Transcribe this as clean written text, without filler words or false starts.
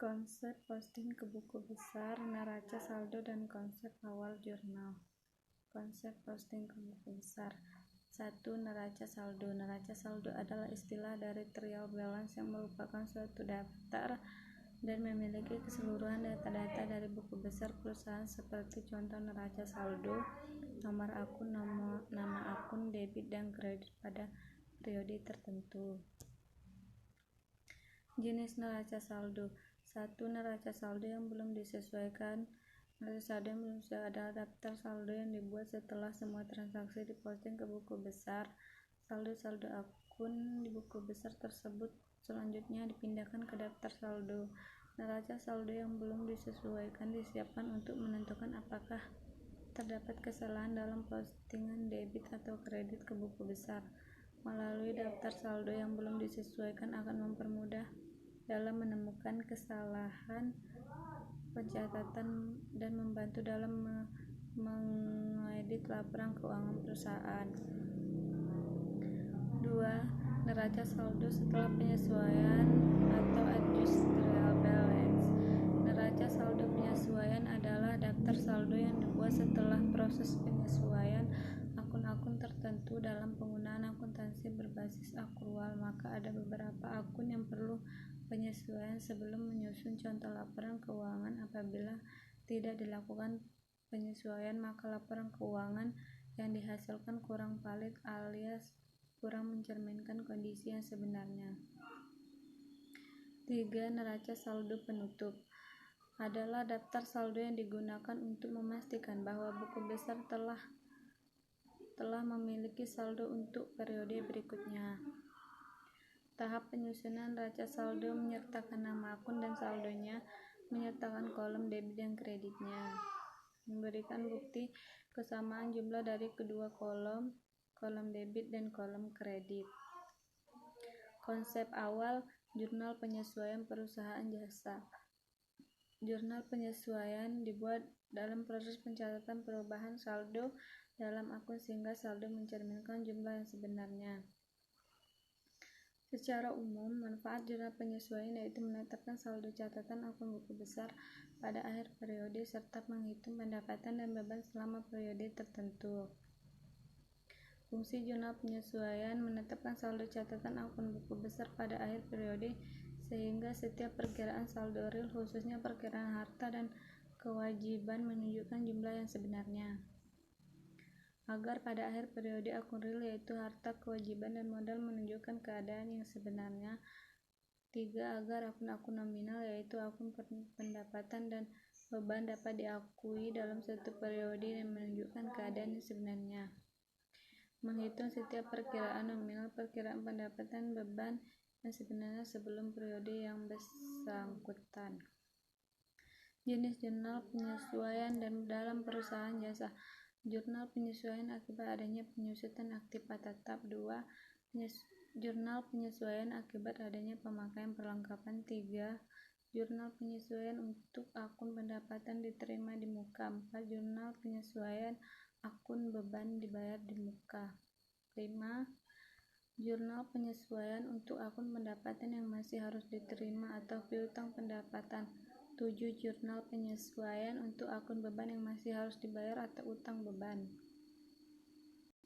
Konsep posting ke buku besar, neraca saldo, dan konsep awal jurnal. Konsep posting ke buku besar. 1. Neraca saldo. Neraca saldo adalah istilah dari trial balance yang merupakan suatu daftar dan memiliki keseluruhan data-data dari buku besar perusahaan seperti contoh neraca saldo, nomor akun, nama akun, debit dan kredit pada periode tertentu. Jenis neraca saldo. 1. Neraca saldo yang belum disesuaikan. Neraca saldo yang belum sesuai adalah daftar saldo yang dibuat setelah semua transaksi diposting ke buku besar. Saldo-saldo akun di buku besar tersebut selanjutnya dipindahkan ke daftar saldo. Neraca saldo yang belum disesuaikan disiapkan untuk menentukan apakah terdapat kesalahan dalam postingan debit atau kredit ke buku besar. Melalui daftar saldo yang belum disesuaikan akan mempermudah dalam menemukan kesalahan pencatatan dan membantu dalam mengedit laporan keuangan perusahaan. 2. Neraca saldo setelah penyesuaian atau adjust trial balance. Neraca saldo penyesuaian adalah daftar saldo yang dibuat setelah proses penyesuaian akun-akun tertentu dalam penggunaan akuntansi berbasis akrual. Maka ada beberapa akun yang perlu penyesuaian sebelum menyusun contoh laporan keuangan. Apabila tidak dilakukan penyesuaian, maka laporan keuangan yang dihasilkan kurang valid alias kurang mencerminkan kondisi yang sebenarnya. 3. Neraca saldo penutup adalah daftar saldo yang digunakan untuk memastikan bahwa buku besar telah memiliki saldo untuk periode berikutnya. Tahap penyusunan neraca saldo menyertakan nama akun dan saldonya, menyertakan kolom debit dan kreditnya, memberikan bukti kesamaan jumlah dari kedua kolom debit dan kolom kredit. Konsep awal jurnal penyesuaian perusahaan jasa. Jurnal penyesuaian dibuat dalam proses pencatatan perubahan saldo dalam akun sehingga saldo mencerminkan jumlah yang sebenarnya. Secara umum, manfaat jurnal penyesuaian yaitu menetapkan saldo catatan akun buku besar pada akhir periode serta menghitung pendapatan dan beban selama periode tertentu. Fungsi jurnal penyesuaian menetapkan saldo catatan akun buku besar pada akhir periode sehingga setiap perkiraan saldo real, khususnya perkiraan harta dan kewajiban, menunjukkan jumlah yang sebenarnya. Agar pada akhir periode akun real yaitu harta, kewajiban, dan modal menunjukkan keadaan yang sebenarnya. 3. Agar akun-akun nominal yaitu akun pendapatan dan beban dapat diakui dalam satu periode dan menunjukkan keadaan yang sebenarnya. Menghitung setiap perkiraan nominal, perkiraan pendapatan, beban yang sebenarnya sebelum periode yang bersangkutan. Jenis jurnal penyesuaian dan dalam perusahaan jasa. Jurnal penyesuaian akibat adanya penyusutan aktiva tetap. 2. Jurnal penyesuaian akibat adanya pemakaian perlengkapan. 3. Jurnal penyesuaian untuk akun pendapatan diterima di muka. 4. Jurnal penyesuaian akun beban dibayar di muka. 5. Jurnal penyesuaian untuk akun pendapatan yang masih harus diterima atau piutang pendapatan. 7. Jurnal penyesuaian untuk akun beban yang masih harus dibayar atau utang beban.